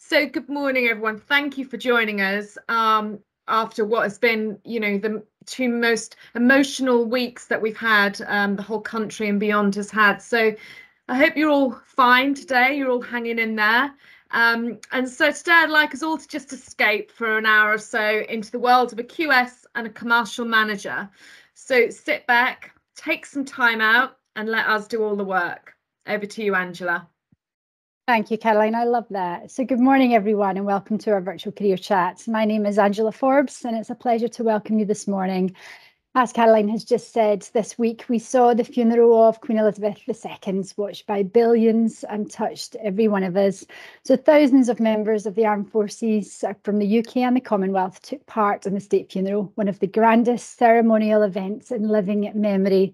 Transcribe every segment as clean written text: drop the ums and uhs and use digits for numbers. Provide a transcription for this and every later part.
So good morning, everyone. Thank you for joining us after what has been, the two most emotional weeks that we've had, the whole country and beyond has had. So I hope you're all fine today. You're all hanging in there. And so today I'd like us all to just escape for an hour or so into the world of a QS and a commercial manager. So sit back, take some time out, and let us do all the work. Over to you, Angela. Thank you, Caroline. I love that. So good morning, everyone, and welcome to our virtual career chat. My name is Angela Forbes, and it's a pleasure to welcome you this morning. As Caroline has just said, this week we saw the funeral of Queen Elizabeth II, watched by billions and touched every one of us. So thousands of members of the armed forces from the UK and the Commonwealth took part in the state funeral, one of the grandest ceremonial events in living memory.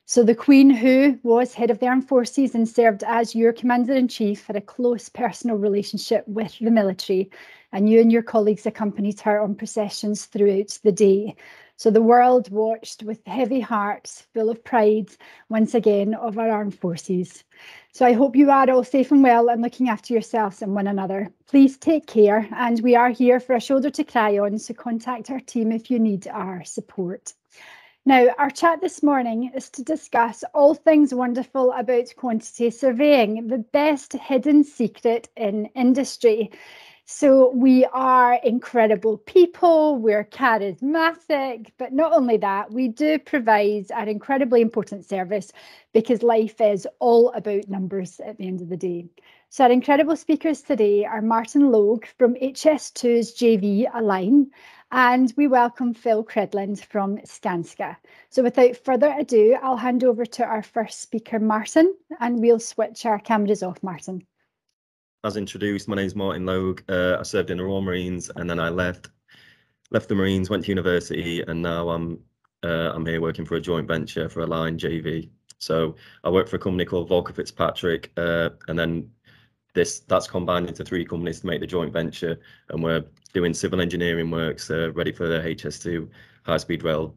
So the Queen, who was head of the armed forces and served as your commander-in-chief, had a close personal relationship with the military, and you and your colleagues accompanied her on processions throughout the day. So the world watched with heavy hearts, full of pride, once again, of our armed forces. So I hope you are all safe and well and looking after yourselves and one another. Please take care, and we are here for a shoulder to cry on, so contact our team if you need our support. Now, our chat this morning is to discuss all things wonderful about quantity surveying, the best hidden secret in industry. So we are incredible people, we're charismatic, but not only that, we do provide an incredibly important service because life is all about numbers at the end of the day. So our incredible speakers today are Martin Logue from HS2's JV Align, and we welcome Phil Credland from Skanska. So without further ado, I'll hand over to our first speaker, Martin, and we'll switch our cameras off, Martin. As introduced, my name is Martin Logue. I served in the Royal Marines, and then I left the Marines, went to university, and now I'm here working for a joint venture for Align JV. So I work for a company called Volker Fitzpatrick, and then that's combined into 3 companies to make the joint venture, and we're doing civil engineering works ready for the HS2 high-speed rail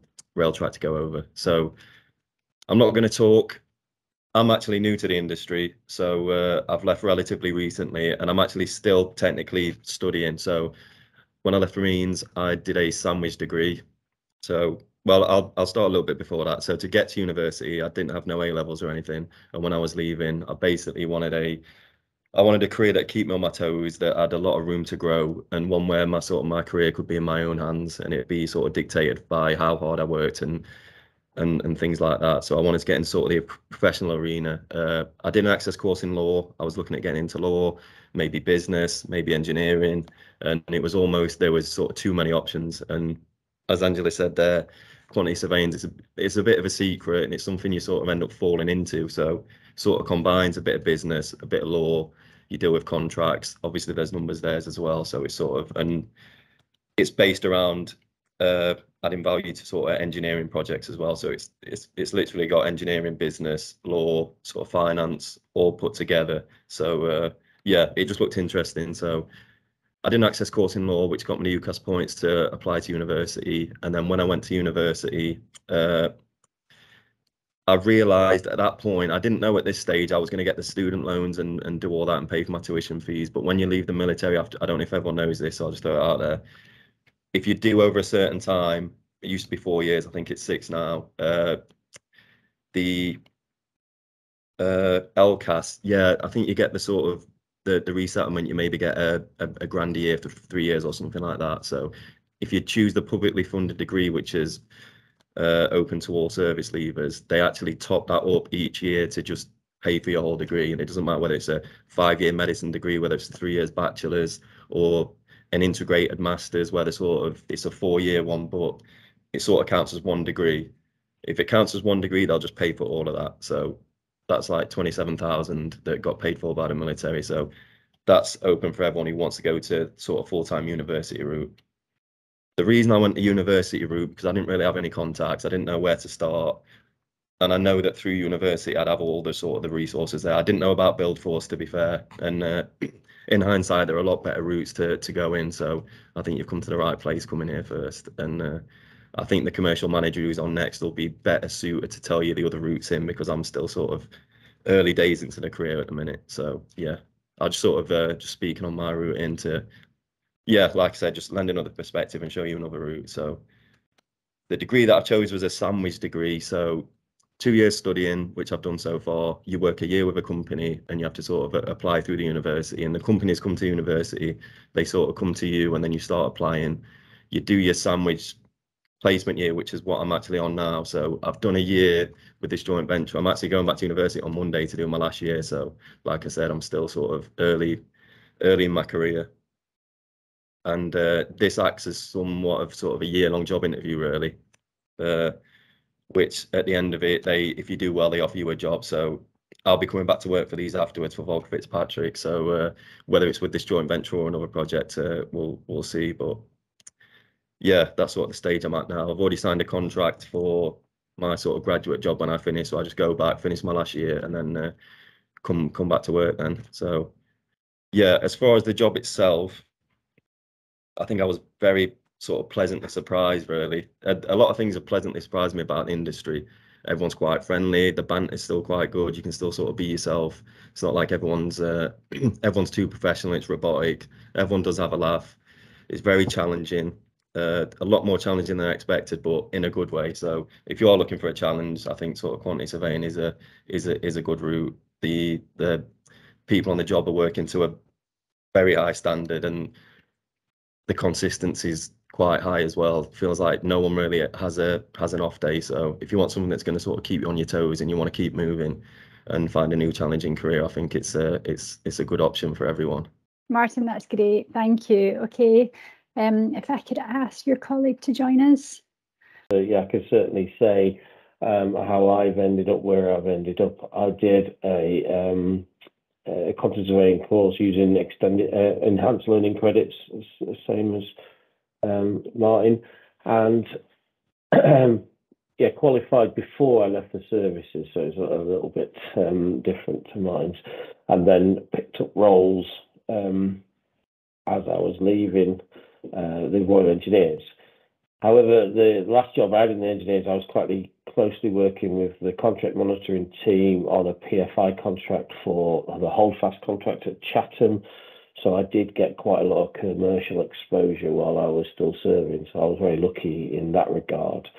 track to go over. So I'm not going to talk. I'm actually new to the industry, so I've left relatively recently, and I'm actually still technically studying. So when I left Marines, I did a sandwich degree. So, well, I'll start a little bit before that. So to get to university, I didn't have no A-levels or anything, and when I was leaving, I basically wanted a career that keep me on my toes, that had a lot of room to grow, and one where my career could be in my own hands, and it'd be sort of dictated by how hard I worked and things like that. So I wanted to get in sort of the professional arena. I did an access course in law. I was looking at getting into law, maybe business, maybe engineering, and it was almost, there was sort of too many options. And as Angela said there, quantity surveying it's a bit of a secret, and it's something you sort of end up falling into. So sort of combines a bit of business, a bit of law. You deal with contracts. Obviously, there's numbers there as well. So it's sort of, and it's based around adding value to sort of engineering projects as well. So it's literally got engineering, business, law, sort of finance all put together. So yeah, it just looked interesting. So I did an access course in law, which got me the UCAS points to apply to university. And then when I went to university, I realised at that point, I didn't know at this stage I was going to get the student loans and do all that and pay for my tuition fees. But when you leave the military, after, I don't know if everyone knows this, so I'll just throw it out there. If you do over a certain time, it used to be 4 years, I think it's 6 now. The LCAS, yeah, I think you get the sort of the resettlement, you maybe get a grand a year for 3 years or something like that. So if you choose the publicly funded degree, which is open to all service leavers, they actually top that up each year to just pay for your whole degree. And it doesn't matter whether it's a 5-year medicine degree, whether it's 3 years bachelor's, or an integrated master's where it's a 4-year one, but it sort of counts as one degree. If it counts as one degree, they'll just pay for all of that. So that's like 27,000 that got paid for by the military. So that's open for everyone who wants to go to sort of full-time university route. The reason I went the university route, because I didn't really have any contacts, I didn't know where to start. And I know that through university, I'd have all the sort of the resources there. I didn't know about Buildforce, to be fair. And in hindsight, there are a lot better routes to go in. So I think you've come to the right place coming here first. And I think the commercial manager who's on next will be better suited to tell you the other routes in, because I'm still sort of early days into the career at the minute. So yeah, I'll just sort of just speaking on my route into, yeah, like I said, just lend another perspective and show you another route. So the degree that I chose was a sandwich degree. So 2 years studying, which I've done so far. You work a year with a company and you have to sort of apply through the university. And the companies come to university, they sort of come to you and then you start applying. You do your sandwich placement year, which is what I'm actually on now. So I've done a year with this joint venture. I'm actually going back to university on Monday to do my last year. So like I said, I'm still sort of early in my career. And this acts as somewhat of sort of a year-long job interview, really. Which at the end of it, if you do well, they offer you a job. So I'll be coming back to work for these afterwards for Volker Fitzpatrick. So whether it's with this joint venture or another project, we'll see. But yeah, that's sort of the stage I'm at now. I've already signed a contract for my sort of graduate job when I finish. So I just go back, finish my last year, and then come back to work then. So yeah, as far as the job itself, I think I was very sort of pleasantly surprised, really. A lot of things have pleasantly surprised me about the industry. Everyone's quite friendly. The banter's still quite good. You can still sort of be yourself. It's not like everyone's everyone's too professional. It's robotic. Everyone does have a laugh. It's very challenging. A lot more challenging than I expected, but in a good way. So if you are looking for a challenge, I think sort of quantity surveying is a good route. The people on the job are working to a very high standard, and the consistency is quite high as well. Feels like no one really has an off day. So if you want something that's going to sort of keep you on your toes and you want to keep moving and find a new challenging career, I think it's a good option for everyone. Martin, that's great. Thank you. Okay. If I could ask your colleague to join us. Yeah, I can certainly say how I've ended up where I've ended up. I did a quantity surveying course using enhanced learning credits, same as Martin, and yeah, qualified before I left the services, so it's a little bit different to mine, and then picked up roles as I was leaving the Royal Engineers. However, the last job I had in the Engineers, I was quite closely working with the contract monitoring team on a PFI contract for the Holdfast contract at Chatham. So I did get quite a lot of commercial exposure while I was still serving. So I was very lucky in that regard.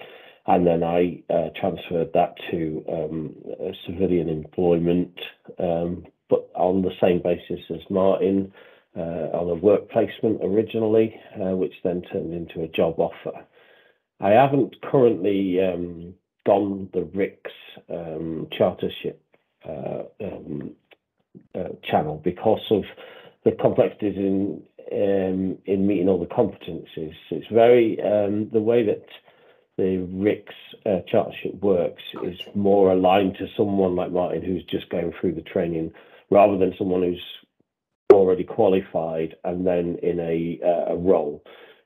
And then I transferred that to civilian employment, but on the same basis as Martin, on a work placement originally, which then turned into a job offer. I haven't currently gone the RICS chartership channel because of the complexities in meeting all the competencies. It's very the way that the RICS chartership works is more aligned to someone like Martin who's just going through the training rather than someone who's already qualified and then in a role,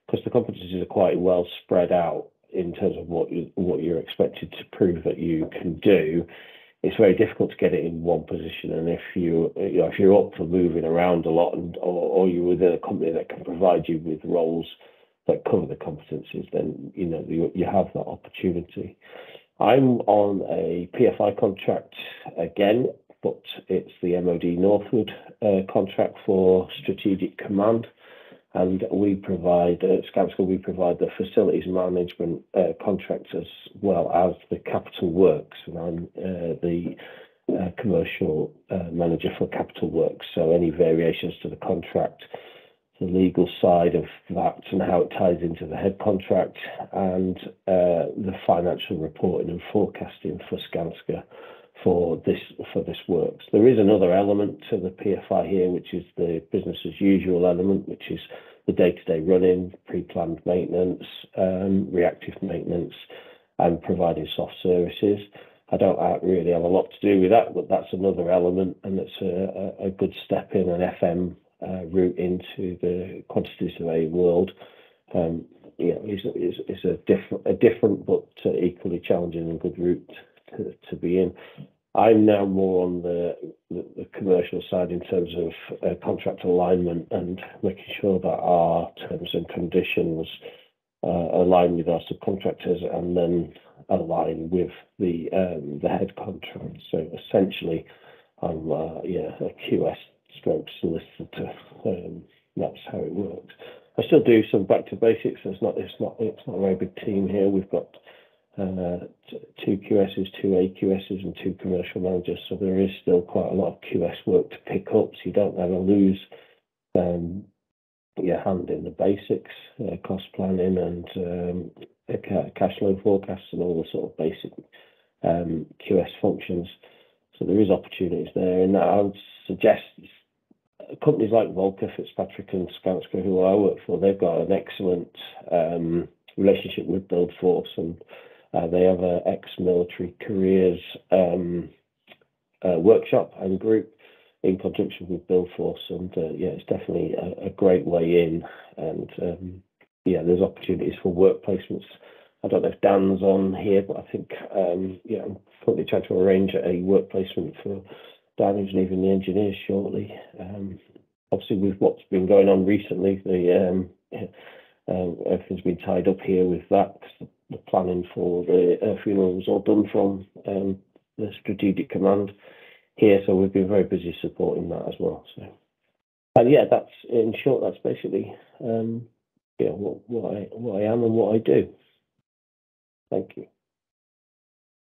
because the competencies are quite well spread out in terms of what you're expected to prove that you can do. It's very difficult to get it in one position, and if you're up for moving around a lot, or you're within a company that can provide you with roles that cover the competencies, then you have that opportunity. I'm on a PFI contract again, but it's the MOD Northwood contract for strategic command, and we provide at Skanska the facilities management contract as well as the capital works, and I'm the commercial manager for capital works. So any variations to the contract, the legal side of that and how it ties into the head contract, and the financial reporting and forecasting for Skanska for this works. There is another element to the PFI here, which is the business as usual element, which is the day-to-day running, pre-planned maintenance, reactive maintenance, and providing soft services. I don't really have a lot to do with that, but that's another element, and it's a good step in an FM route into the quantity surveying world. It's a different but equally challenging and good route to be in. I'm now more on the commercial side in terms of contract alignment and making sure that our terms and conditions align with our subcontractors and then align with the head contract. So essentially, I'm a QS/senior still do some back to basics. It's not a very big team here. We've got 2 QSs, 2 AQSs, and 2 commercial managers. So there is still quite a lot of QS work to pick up. So you don't ever lose your hand in the basics, cost planning and cash flow forecasts and all the sort of basic QS functions. So there is opportunities there, and I would suggest companies like Volker, Fitzpatrick and Skanska, who I work for, they've got an excellent relationship with Buildforce, and they have an ex-military careers workshop and group in conjunction with Buildforce, and yeah, it's definitely a great way in, and yeah, there's opportunities for work placements. I don't know if Dan's on here, but I think yeah, I'm currently trying to arrange a work placement for Dan, who's leaving the engineers shortly. Obviously, with what's been going on recently, everything's been tied up here with that, because the planning for the funeral was all done from the strategic command here, so we've been very busy supporting that as well. So, and yeah, that's in short. That's basically yeah, what I am and what I do. Thank you.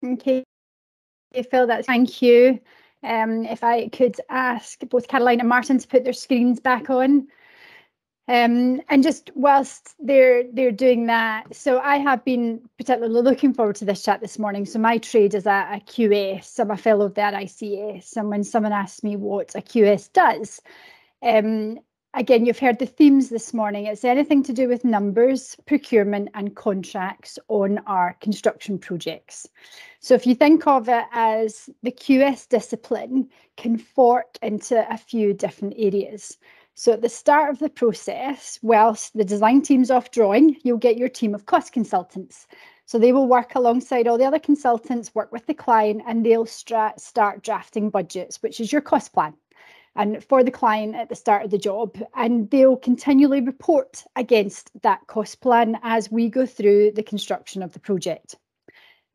Okay, Phil, thank you. If I could ask both Caroline and Martin to put their screens back on. And just whilst they're doing that, so I have been particularly looking forward to this chat this morning. So my trade is a QS. I'm a fellow of the ICS, and when someone asks me what a QS does, again, you've heard the themes this morning. It's anything to do with numbers, procurement and contracts on our construction projects. So if you think of it as the QS discipline can fork into a few different areas. So at the start of the process, whilst the design team's off drawing, you'll get your team of cost consultants. So they will work alongside all the other consultants, work with the client, and they'll start drafting budgets, which is your cost plan, and for the client at the start of the job. And they'll continually report against that cost plan as we go through the construction of the project.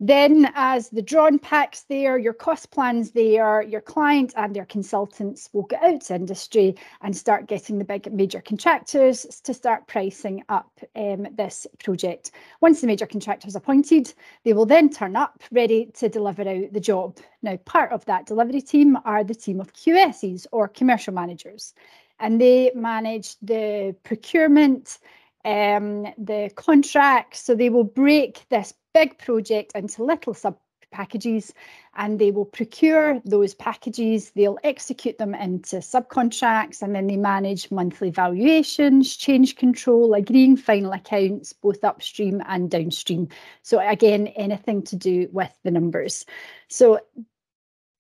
Then as the drawn pack's there, your cost plan's there, your client and their consultants will go out to industry and start getting the big major contractors to start pricing up this project. Once the major contractor is appointed, they will then turn up ready to deliver out the job. Now, part of that delivery team are the team of QSs or commercial managers, and they manage the procurement, the contracts. So they will break this big project into little sub packages, and they will procure those packages, they'll execute them into subcontracts, and then they manage monthly valuations, change control, agreeing final accounts, both upstream and downstream. So again, anything to do with the numbers. So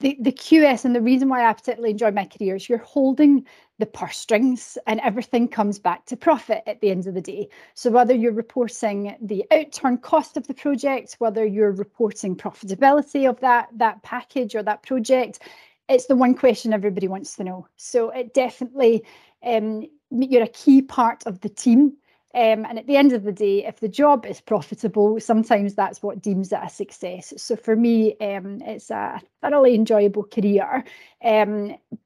the QS, and the reason why I particularly enjoy my career, is you're holding the purse strings and everything comes back to profit at the end of the day. So whether you're reporting the outturn cost of the project, whether you're reporting profitability of that package or that project, it's the one question everybody wants to know. So it definitely, you're a key part of the team. And at the end of the day, if the job is profitable, sometimes that's what deems it a success. So for me, it's a thoroughly enjoyable career,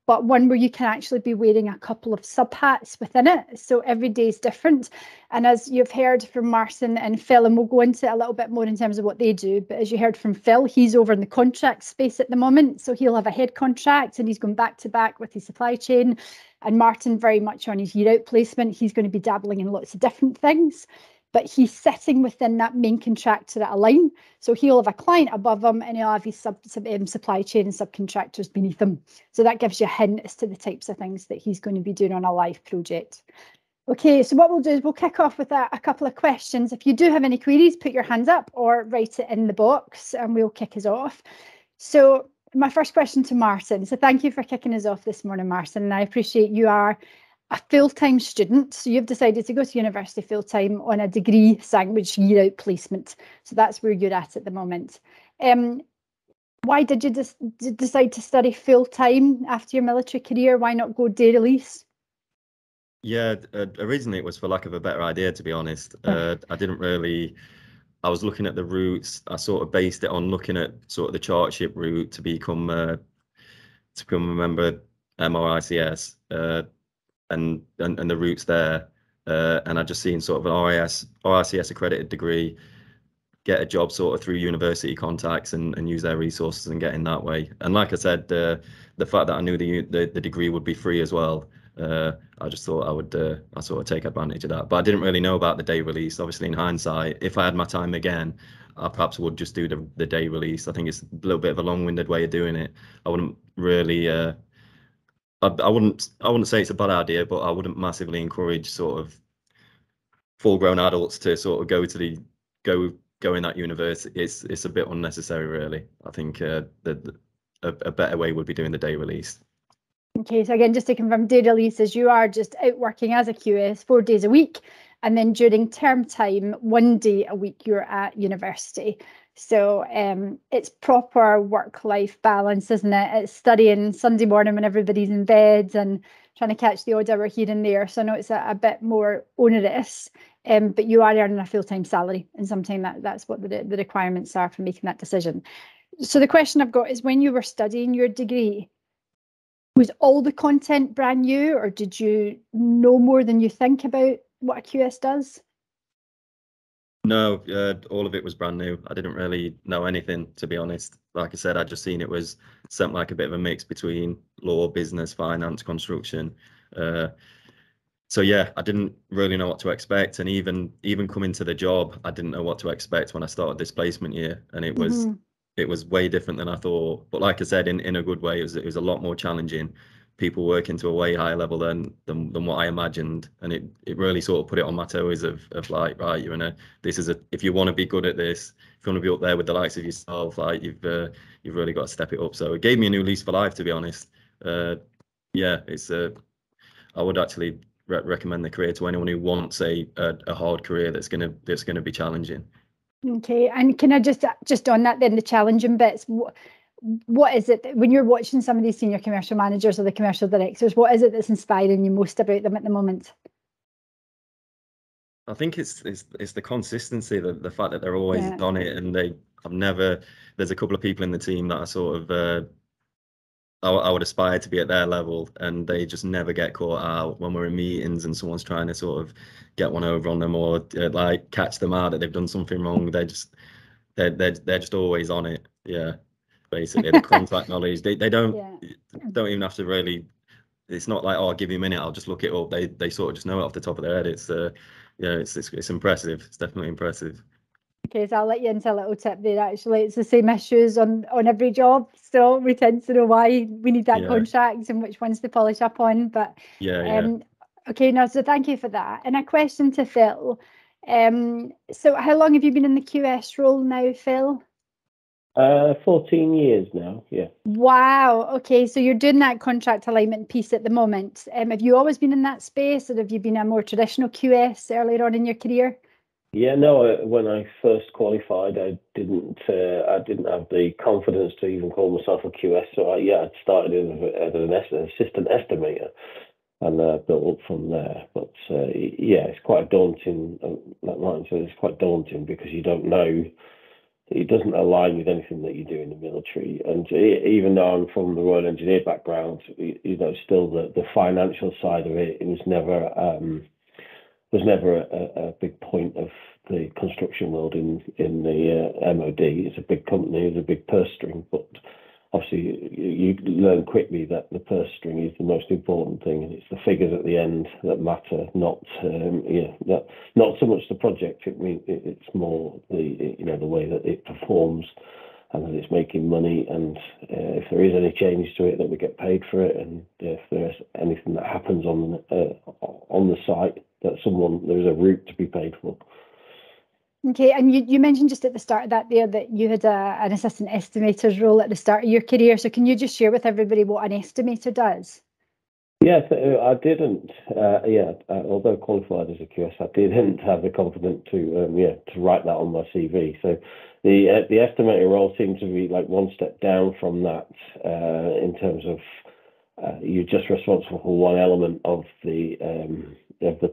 but one where you can actually be wearing a couple of sub hats within it. So every day is different. And as you've heard from Martin and Phil, and we'll go into it a little bit more in terms of what they do, but as you heard from Phil, he's over in the contract space at the moment. So he'll have a head contract and he's going back to back with his supply chain. And Martin, very much on his year out placement, he's going to be dabbling in lots of different things, but he's sitting within that main contractor at a line. So he'll have a client above him and he'll have his supply chain and subcontractors beneath him. So that gives you a hint as to the types of things that he's going to be doing on a live project. Okay, so what we'll do is we'll kick off with a couple of questions. If you do have any queries, put your hands up or write it in the box and we'll kick us off. So my first question to Martin. So thank you for kicking us off this morning, Martin. And I appreciate you are a full-time student. So you've decided to go to university full-time on a degree sandwich year-out placement. So that's where you're at the moment. Why did you decide to study full-time after your military career? Why not go day release? Yeah, originally it was for lack of a better idea, to be honest. I didn't really... I was looking at the routes. I sort of based it on looking at sort of the chartership route to become a member MRICS, and the routes there. and I just seen sort of an RICS accredited degree, get a job sort of through university contacts and use their resources and get in that way. And like I said, the fact that I knew the degree would be free as well, I just thought I would I sort of take advantage of that. But I didn't really know about the day release. Obviously, in hindsight, if I had my time again, I perhaps would just do the day release. I think it's a little bit of a long-winded way of doing it. I wouldn't really I wouldn't say it's a bad idea, but I wouldn't massively encourage sort of full-grown adults to sort of go in that university. It's a bit unnecessary, really. I think a better way would be doing the day release. Okay, so again, just to confirm, day releases, you are just out working as a QS 4 days a week, and then during term time, 1 day a week you're at university. So it's proper work-life balance, isn't it? It's studying Sunday morning when everybody's in bed and trying to catch the odd hour here and there. So I know it's a bit more onerous, but you are earning a full-time salary, and sometimes that's what the requirements are for making that decision. So the question I've got is, when you were studying your degree, was all the content brand new, or did you know more than you think about what a QS does? No, all of it was brand new. I didn't really know anything, to be honest. Like I said, I'd just seen it was something like a bit of a mix between law, business, finance, construction. So yeah, I didn't really know what to expect, and even coming to the job, I didn't know what to expect when I started this placement year, and it was way different than I thought. But like I said, in a good way, it was a lot more challenging. People working to a way higher level than what I imagined, and it really sort of put it on my toes of like, right, you're in if you want to be good at this, if you want to be up there with the likes of yourself, like you've really got to step it up. So it gave me a new lease for life, to be honest. Yeah, it's I would actually recommend the career to anyone who wants a hard career that's gonna be challenging. Okay, and can I just on that then, the challenging bits, what is it when you're watching some of these senior commercial managers or the commercial directors, what is it that's inspiring you most about them at the moment? I think it's the consistency, the fact that they're always on it, and there's a couple of people in the team that are sort of I would aspire to be at their level, and they just never get caught out when we're in meetings and someone's trying to sort of get one over on them or like catch them out that they've done something wrong. They're just always on it. Yeah, basically the contact knowledge. They don't even have to really. It's not like, oh, I'll give you a minute, I'll just look it up. They sort of just know it off the top of their head. It's it's impressive. It's definitely impressive. Okay, so I'll let you into a little tip there. Actually, it's the same issues on every job. So we tend to know why we need that contract and which ones to polish up on. But okay, no, so thank you for that. And a question to Phil. So how long have you been in the QS role now, Phil? 14 years now, yeah. Wow. Okay, so you're doing that contract alignment piece at the moment. Have you always been in that space, or have you been a more traditional QS earlier on in your career? Yeah, no. When I first qualified, I didn't have the confidence to even call myself a QS. So I started as an assistant estimator, and built up from there. But it's quite daunting. Like Martin said, it's quite daunting because you don't know. It doesn't align with anything that you do in the military. And even though I'm from the Royal Engineer background, still the financial side of it, it was never a big point of the construction world in the MOD. It's a big company, it's a big purse string, but obviously you learn quickly that the purse string is the most important thing, and it's the figures at the end that matter, not so much the project. It's more the way that it performs and that it's making money, and if there is any change to it, that we get paid for it, and if there's anything that happens on the site, that there is a route to be paid for. Okay, and you mentioned just at the start of that there that you had an assistant estimator's role at the start of your career. So can you just share with everybody what an estimator does? Yes, I didn't. Although qualified as a QS, I didn't have the confidence to write that on my CV. So the estimator role seemed to be like one step down from that in terms of you're just responsible for one element of the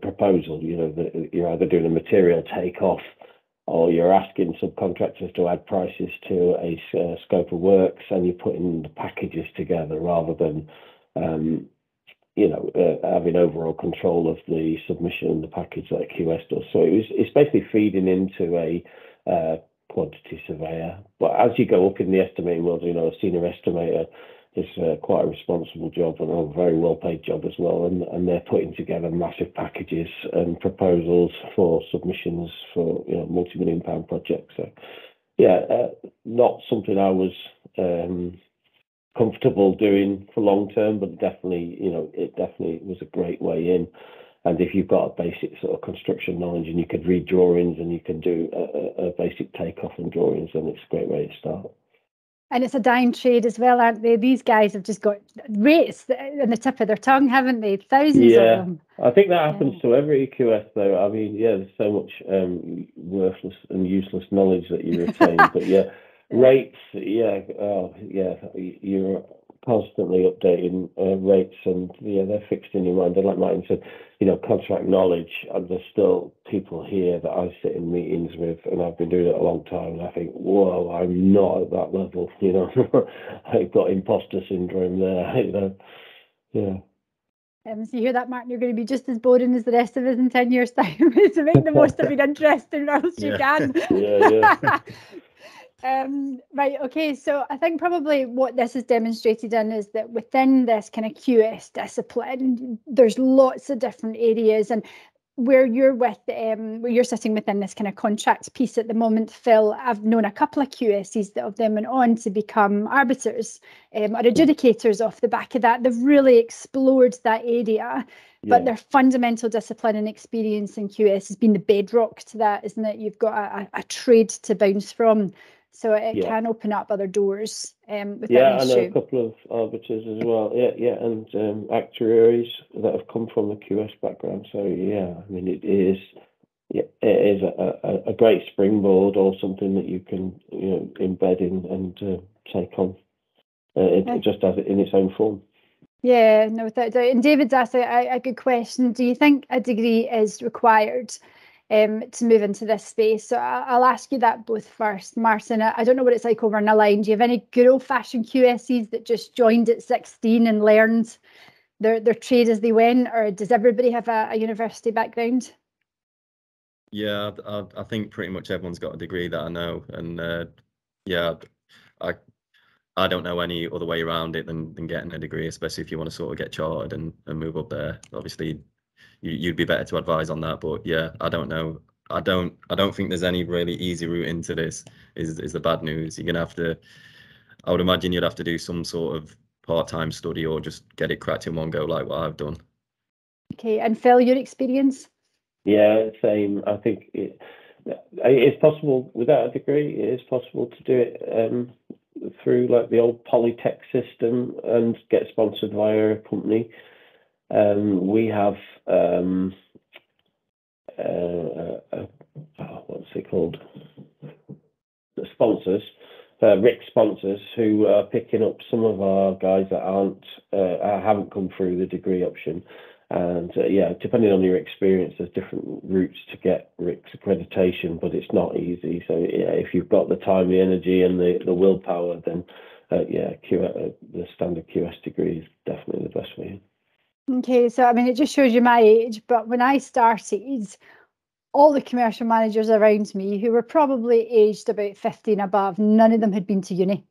proposal. You're either doing a material takeoff, or you're asking subcontractors to add prices to a scope of works, and you're putting the packages together rather than having overall control of the submission and the package that a QS does. So it's basically feeding into a quantity surveyor. But as you go up in the estimating world, a senior estimator is quite a responsible job and a very well paid job as well. And they're putting together massive packages and proposals for submissions for multi-million pound projects. So not something I was comfortable doing for long term, but definitely, it definitely was a great way in. And if you've got a basic sort of construction knowledge and you could read drawings and you can do a basic takeoff and drawings, then it's a great way to start. And it's a dying trade as well, aren't they? These guys have just got rates on the tip of their tongue, haven't they? Thousands of them. I think that happens to every QS, though. I mean, there's so much worthless and useless knowledge that you retain. But rates, you're constantly updating rates, and they're fixed in your mind. And like Martin said, contract knowledge, and there's still people here that I sit in meetings with, and I've been doing it a long time, and I think, whoa, I'm not at that level. I've got imposter syndrome there. So you hear that, Martin? You're going to be just as boring as the rest of us in 10 years' time. To make the most of your interesting roles you can. Right, okay, so I think probably what this is demonstrated in is that within this kind of QS discipline, there's lots of different areas, and where you're sitting within this kind of contracts piece at the moment, Phil, I've known a couple of QSs that have then went on to become arbiters or adjudicators off the back of that. They've really explored that area. But their fundamental discipline and experience in QS has been the bedrock to that, isn't it? You've got a trade to bounce from. So it can open up other doors within the I know a couple of arbiters as well. And actuaries that have come from a QS background. So I mean, it is a great springboard, or something that you can embed in and take on. It just has it in its own form. Yeah, no, without doubt. And David's asked a good question. Do you think a degree is required to move into this space? So I'll ask you that both first. Martin, I don't know what it's like over in the line. Do you have any good old-fashioned QSEs that just joined at 16 and learned their trade as they went, or does everybody have a university background? Yeah, I think pretty much everyone's got a degree that I know, and I don't know any other way around it than getting a degree, especially if you want to sort of get chartered and move up there. Obviously, you'd be better to advise on that, but I don't know. I don't think there's any really easy route into this. Is the bad news. You're gonna have to. I would imagine you'd have to do some sort of part-time study or just get it cracked in one go, like what I've done. Okay, and Phil, your experience? Yeah, same. I think it's possible without a degree. It is possible to do it through like the old Polytech system and get sponsored via a company. We have what's it called? The sponsors, RIC sponsors, who are picking up some of our guys that haven't come through the degree option. And depending on your experience, there's different routes to get RICS accreditation, but it's not easy. So if you've got the time, the energy, and the willpower, then the standard QS degree is definitely the best way. Okay, so I mean, it just shows you my age, but when I started, all the commercial managers around me who were probably aged about 50 and above, none of them had been to uni.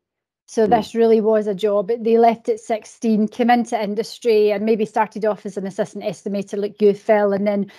So this really was a job. They left at 16, came into industry and maybe started off as an assistant estimator like you, Phil, and then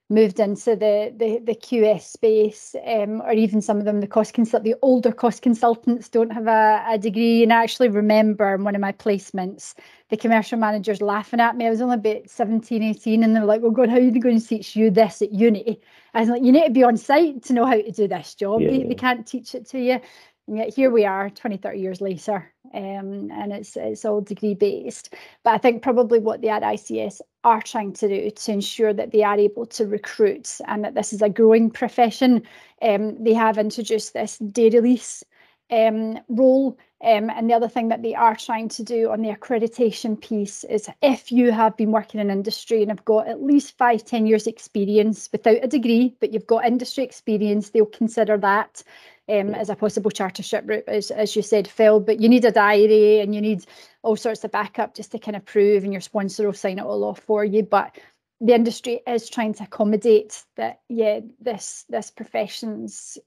moved into the QS space, or even some of them, the older cost consultants don't have a degree. And I actually remember in one of my placements, the commercial managers laughing at me. I was only about 17, 18, and they're like, well, God, how are they going to teach you this at uni? I was like, you need to be on site to know how to do this job. They can't teach it to you. And yet here we are 20, 30 years later, and it's all degree based. But I think probably what the ICS are trying to do to ensure that they are able to recruit and that this is a growing profession, they have introduced this day release role. And the other thing that they are trying to do on the accreditation piece is if you have been working in industry and have got at least 5-10 years experience without a degree, but you've got industry experience, they'll consider that. as a possible chartership route, as you said, Phil. But you need a diary and you need all sorts of backup just to kind of prove, and your sponsor will sign it all off for you. But the industry is trying to accommodate that, yeah, this profession's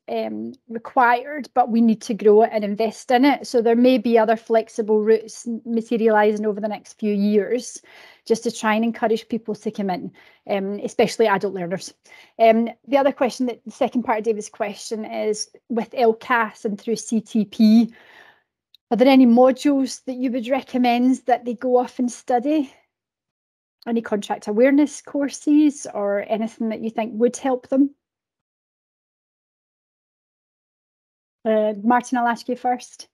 required, but we need to grow it and invest in it. So there may be other flexible routes materialising over the next few years, just to try and encourage people to come in, especially adult learners. The other question, the second part of David's question, is with LCAS and through CTP, are there any modules that you would recommend that they go off and study? Any contract awareness courses or anything that you think would help them? Martin, I'll ask you first.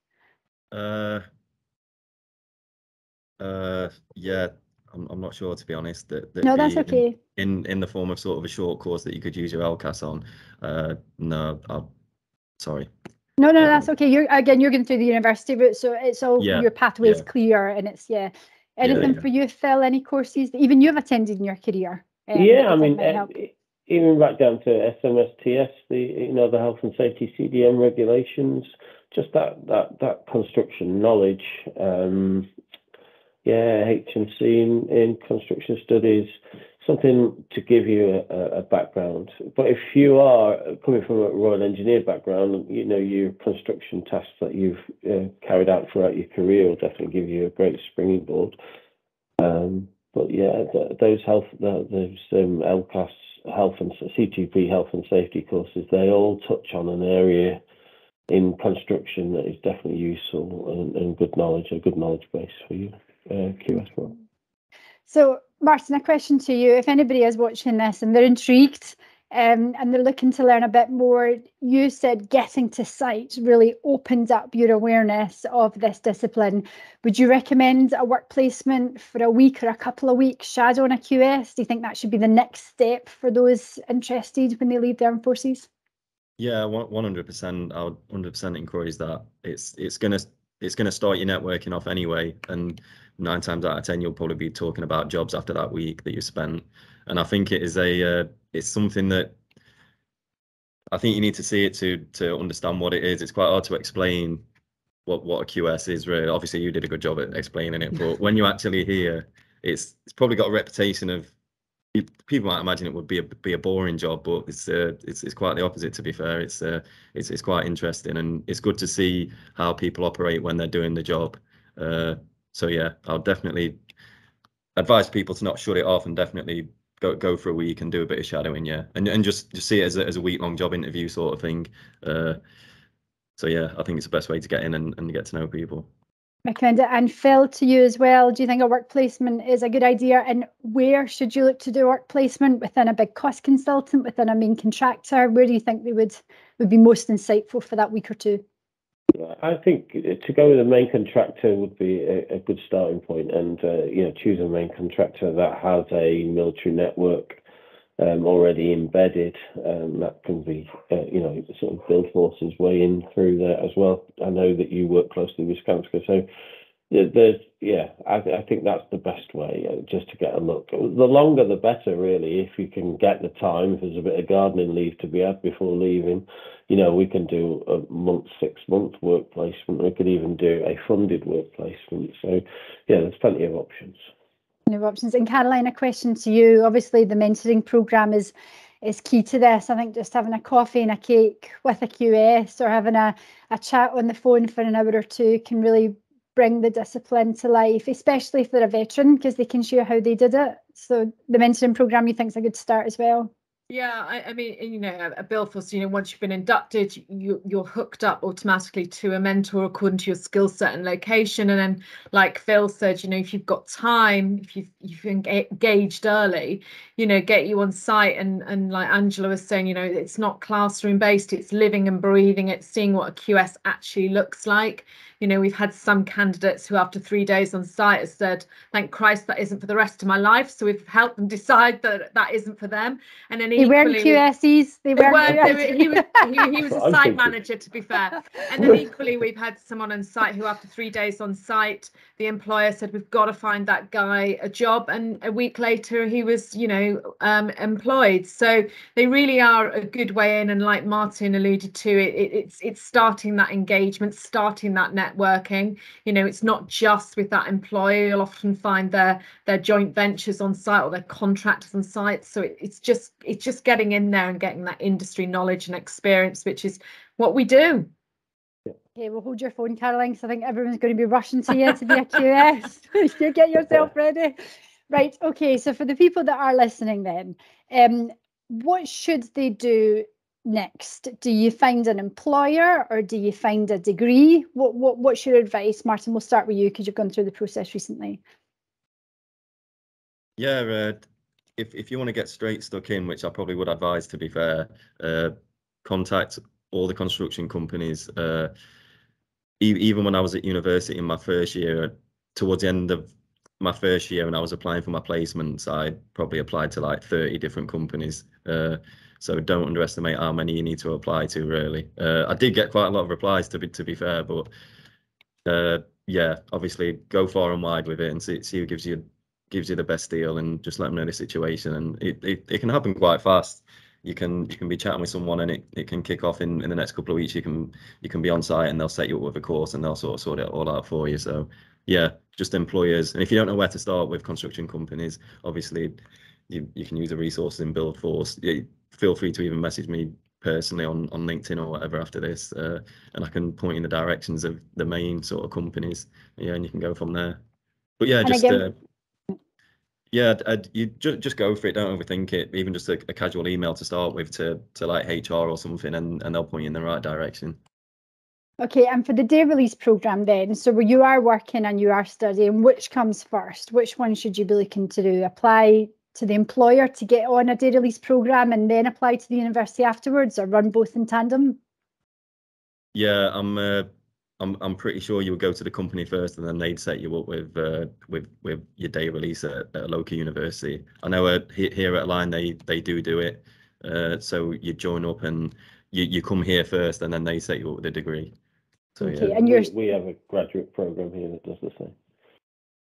Yeah, I'm not sure, to be honest. No, that's okay. In the form of sort of a short course that you could use your LCAS on. No, sorry. No, that's okay. You're going through the university route, so it's all your pathway is clear, and it's Anything for you, Phil? Any courses that even you've attended in your career? I mean, even right down to SMSTS, the health and safety CDM regulations, just that construction knowledge. HNC in construction studies, something to give you a background. But if you are coming from a Royal Engineer background, your construction tasks that you've carried out throughout your career will definitely give you a great springboard. But yeah, those LCAS health and CTP health and safety courses, they all touch on an area in construction that is definitely useful and good knowledge, a good knowledge base for you. QS for. So, Martin, a question to you. If anybody is watching this and they're intrigued and they're looking to learn a bit more, you said getting to site really opened up your awareness of this discipline. Would you recommend a work placement for a week or a couple of weeks shadowing a QS? Do you think that should be the next step for those interested when they leave the armed forces? Yeah, 100%. I would 100% encourage that. It's gonna start your networking off anyway, and 9 times out of 10 you'll probably be talking about jobs after that week that you spent. And I think it is it's something that I think you need to see it to understand what it is. It's quite hard to explain what a QS is, really. Obviously you did a good job at explaining it, but when you actually hear, it's probably got a reputation of, people might imagine it would be a boring job, but it's quite the opposite, to be fair. It's quite interesting, and it's good to see how people operate when they're doing the job. So yeah, I'll definitely advise people to not shut it off and definitely go for a week and do a bit of shadowing, and just see it as a week-long job interview sort of thing. So yeah, I think it's the best way to get in and get to know people. Recommend it. And Phil, to you as well, do you think a work placement is a good idea, and where should you look to do work placement? Within a big cost consultant, within a main contractor? Where do you think they would be most insightful for that week or two? I think to go with a main contractor would be a good starting point, and choose a main contractor that has a military network already embedded. That can be sort of build forces way in through there as well. I know that you work closely with Skanska, so I think that's the best way, just to get a look. The longer the better, really, if you can get the time. If there's a bit of gardening leave to be had before leaving, we can do a month, 6-month work placement. We could even do a funded work placement. So yeah, there's plenty of options. And Caroline, a question to you. Obviously the mentoring programme is key to this. I think just having a coffee and a cake with a QS, or having a chat on the phone for an hour or two, can really bring the discipline to life, especially if they're a veteran, because they can share how they did it. So the mentoring programme, you think, is a good start as well? Yeah, I mean, a bill force, once you've been inducted, you're hooked up automatically to a mentor according to your skill set and location. And then, like Phil said, if you've got time, if you've engaged early, get you on site. And like Angela was saying, it's not classroom based, it's living and breathing, it's seeing what a QS actually looks like. We've had some candidates who after 3 days on site have said, thank Christ that isn't for the rest of my life. So we've helped them decide that isn't for them. And then They weren't equally, QSEs. They they weren't weren't. QSEs. He was a I'm site thinking. manager, to be fair. And then equally, we've had someone on site who, after 3 days on site, the employer said, "We've got to find that guy a job." And a week later, he was, employed. So they really are a good way in. And like Martin alluded to, it's starting that engagement, starting that networking. It's not just with that employer. You'll often find their joint ventures on site or their contractors on site. So it's just getting in there and getting that industry knowledge and experience, which is what we do. Okay, well, hold your phone, Caroline, because I think everyone's going to be rushing to you to be a QS. You get yourself ready. Right, okay, so for the people that are listening then, what should they do next? Do you find an employer or do you find a degree? What's your advice? Martin, we'll start with you because you've gone through the process recently. Yeah, if you want to get straight stuck in, which I probably would advise, to be fair, contact all the construction companies. Even when I was at university in my first year, towards the end of my first year, and I was applying for my placements, I probably applied to like 30 different companies. So don't underestimate how many you need to apply to, really. I did get quite a lot of replies, to be fair, but yeah, obviously go far and wide with it and see who gives you the best deal, and just let them know the situation. And it can happen quite fast. You can be chatting with someone and it can kick off in the next couple of weeks. You can be on site and they'll set you up with a course and they'll sort it all out for you. So yeah, just employers. And if you don't know where to start with construction companies, obviously you can use the resources in Buildforce. Feel free to even message me personally on LinkedIn or whatever after this, and I can point in the directions of the main sort of companies. Yeah, and you can go from there. But yeah, just you just go for it. Don't overthink it. Even just a casual email to start with to like HR or something, and they'll point you in the right direction. Okay, and for the day release program then, so where you are working and you are studying, which comes first? Which one should you be looking to do? Apply to the employer to get on a day release program and then apply to the university afterwards, or run both in tandem? Yeah, I'm pretty sure you would go to the company first, and then they'd set you up with your day release at a local university. I know here at Align they do it. So you join up and you come here first, and then they set you up with a degree. So okay, yeah, and we have a graduate program here that does the same.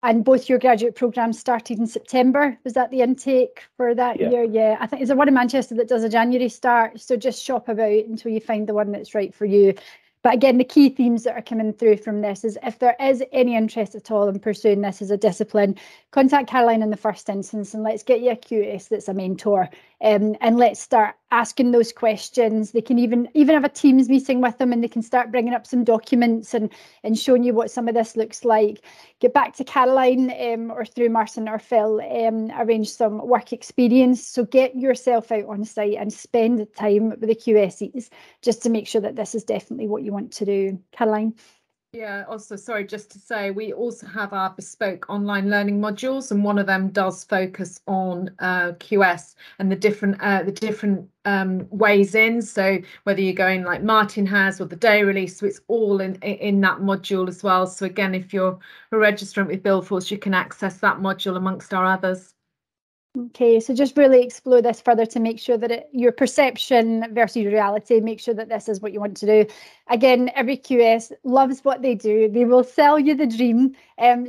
And both your graduate programs started in September. Was that the intake for that year? Yeah, I think is there one in Manchester that does a January start. So just shop about until you find the one that's right for you. But again, the key themes that are coming through from this is, if there is any interest at all in pursuing this as a discipline, contact Caroline in the first instance and let's get you a QS that's a mentor. And let's start asking those questions. They can even have a Teams meeting with them, and they can start bringing up some documents and showing you what some of this looks like. Get back to Caroline or through Martin or Phil, arrange some work experience. So get yourself out on site and spend time with the QSEs just to make sure that this is definitely what you want to do. Caroline? Yeah, also, sorry, just to say, we also have our bespoke online learning modules, and one of them does focus on QS and the different ways in. So whether you're going like Martin has, or the day release, so it's all in that module as well. So again, if you're a registrant with Buildforce, you can access that module amongst our others. Okay, so just really explore this further to make sure that your perception versus reality, make sure that this is what you want to do. Again, every QS loves what they do. They will sell you the dream.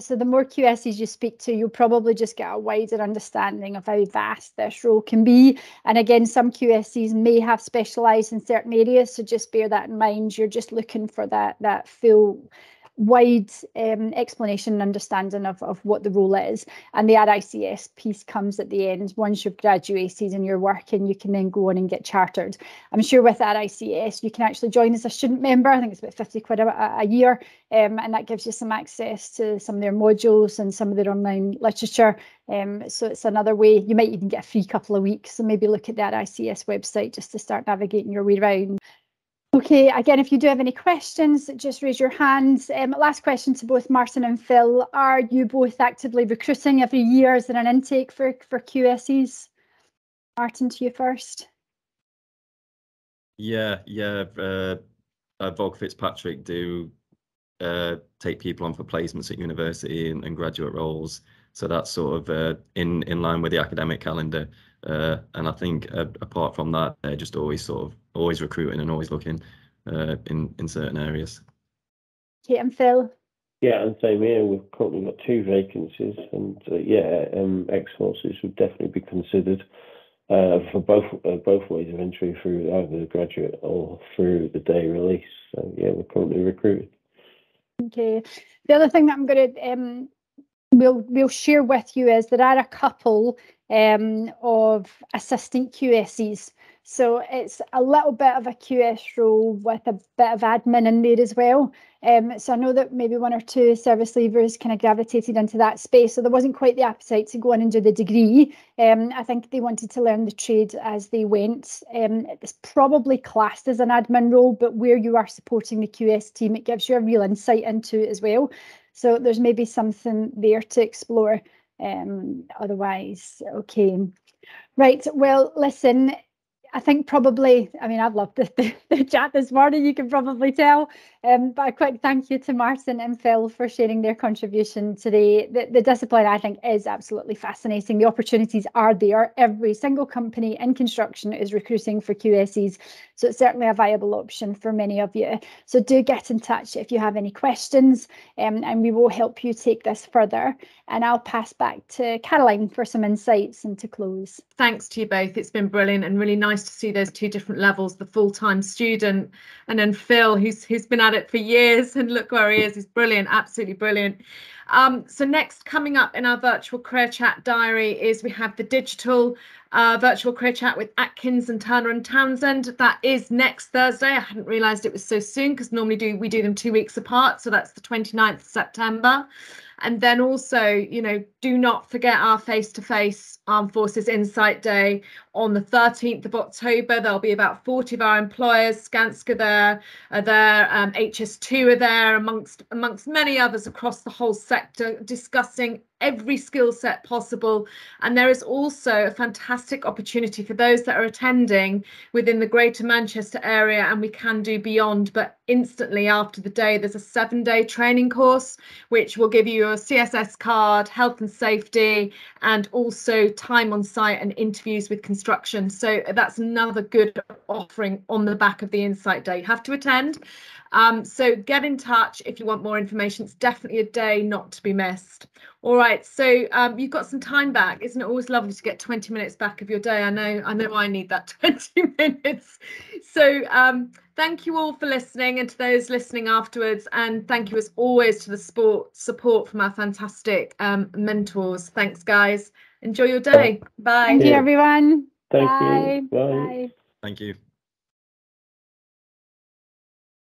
So the more QSs you speak to, you'll probably just get a wider understanding of how vast this role can be. And again, some QSs may have specialised in certain areas, so just bear that in mind. You're just looking for that full wide explanation and understanding of what the role is. And the RICS piece comes at the end. Once you've graduated and you're working, you can then go on and get chartered. I'm sure with RICS you can actually join as a student member. I think it's about 50 quid a year, and that gives you some access to some of their modules and some of their online literature. So it's another way. You might even get a free couple of weeks, so maybe look at the RICS website just to start navigating your way around. Okay, again, if you do have any questions, just raise your hands. Last question to both Martin and Phil. Are you both actively recruiting every year? Is there an intake for QSEs? Martin, to you first. Yeah. Vogue Fitzpatrick do take people on for placements at university and graduate roles. So that's sort of in line with the academic calendar. And I think apart from that, they're just always recruiting and always looking in certain areas. Kate and Phil. Yeah, and same here. We've currently got 2 vacancies, and ex-forces would definitely be considered for both ways of entry, through either the graduate or through the day release. So yeah, we're currently recruiting. Okay. The other thing that I'm going to we'll share with you is there are a couple of assistant QSs. So it's a little bit of a QS role with a bit of admin in there as well. So I know that maybe 1 or 2 service leavers kind of gravitated into that space. So there wasn't quite the appetite to go on and do the degree. I think they wanted to learn the trade as they went. It's probably classed as an admin role, but where you are supporting the QS team, it gives you a real insight into it as well. So there's maybe something there to explore otherwise. Okay. Right. Well, listen, I think probably, I mean, I've loved the chat this morning, you can probably tell. But a quick thank you to Martin and Phil for sharing their contribution today. The discipline, I think, is absolutely fascinating. The opportunities are there. Every single company in construction is recruiting for QSs. So it's certainly a viable option for many of you. So do get in touch if you have any questions, and we will help you take this further. And I'll pass back to Caroline for some insights and to close. Thanks to you both. It's been brilliant and really nice to see those 2 different levels, the full-time student and then Phil, who's been at it for years, and look where he is. He's brilliant, absolutely brilliant. So next, coming up in our virtual career chat diary, is we have the digital virtual career chat with Atkins and Turner and Townsend. That is next Thursday. I hadn't realised it was so soon, because normally we do them 2 weeks apart. So that's the 29th of September. And then also, you know, do not forget our face-to-face Armed Forces Insight Day on the 13th of October. There'll be about 40 of our employers. Skanska are there, HS2 are there, amongst many others across the whole sector, discussing every skill set possible. And there is also a fantastic opportunity for those that are attending within the Greater Manchester area, and we can do beyond, but instantly after the day there's a 7-day training course which will give you a CSS card, health and safety, and also time on site and interviews with construction. So that's another good offering on the back of the Insight Day. You have to attend. So get in touch if you want more information. It's definitely a day not to be missed. All right, so you've got some time back. Isn't it always lovely to get 20 minutes back of your day? I know I need that 20 minutes. So thank you all for listening, and to those listening afterwards, and thank you as always to the support from our fantastic mentors. Thanks, guys. Enjoy your day. Bye. Thank you, everyone. Thank Bye. you. Bye. Thank you.